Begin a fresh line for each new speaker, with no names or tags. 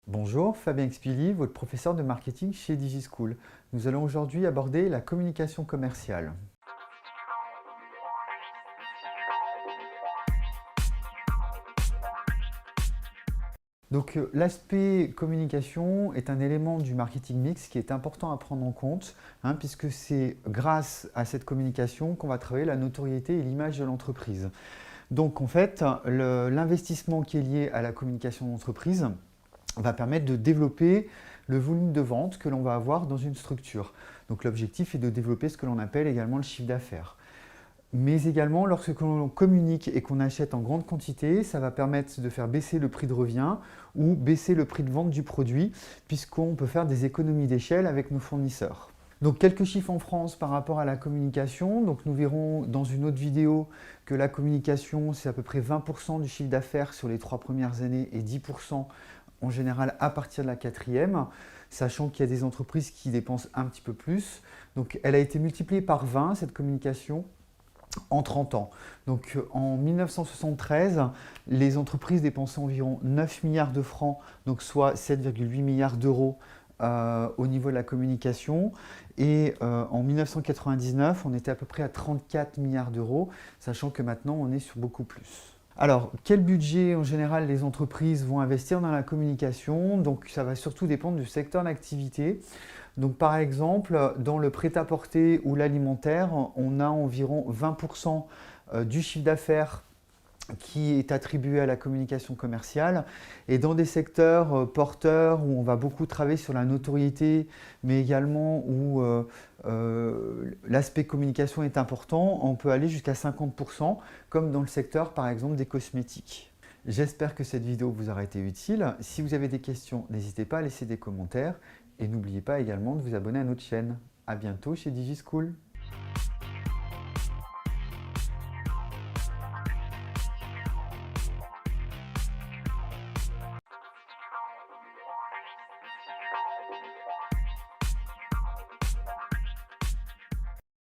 Bonjour, Fabien Expili, votre professeur de marketing chez DigiSchool. Nous allons aujourd'hui aborder la communication commerciale. Donc l'aspect communication est un élément du marketing mix qui est important à prendre en compte, puisque c'est grâce à cette communication qu'on va travailler la notoriété et l'image de l'entreprise. Donc en fait, l'investissement qui est lié à la communication d'entreprise va permettre de développer le volume de vente que l'on va avoir dans une structure. Donc l'objectif est de développer ce que l'on appelle également le chiffre d'affaires. Mais également, lorsque l'on communique et qu'on achète en grande quantité, ça va permettre de faire baisser le prix de revient ou baisser le prix de vente du produit, puisqu'on peut faire des économies d'échelle avec nos fournisseurs. Donc quelques chiffres en France par rapport à la communication. Donc nous verrons dans une autre vidéo que la communication, c'est à peu près 20% du chiffre d'affaires sur les 3 premières années et 10% en général à partir de la 4e, sachant qu'il y a des entreprises qui dépensent un petit peu plus. Donc elle a été multipliée par 20, cette communication, en 30 ans. Donc en 1973, les entreprises dépensaient environ 9 milliards de francs, donc soit 7,8 milliards d'euros au niveau de la communication. Et en 1999, on était à peu près à 34 milliards d'euros, sachant que maintenant on est sur beaucoup plus. Alors, quel budget en général les entreprises vont investir dans la communication? Donc ça va surtout dépendre du secteur d'activité. Donc par exemple, dans le prêt-à-porter ou l'alimentaire, on a environ 20% du chiffre d'affaires qui est attribué à la communication commerciale. Et dans des secteurs porteurs où on va beaucoup travailler sur la notoriété, mais également où l'aspect communication est important, on peut aller jusqu'à 50%, comme dans le secteur par exemple des cosmétiques. J'espère que cette vidéo vous aura été utile. Si vous avez des questions, n'hésitez pas à laisser des commentaires. Et n'oubliez pas également de vous abonner à notre chaîne. À bientôt chez DigiSchool.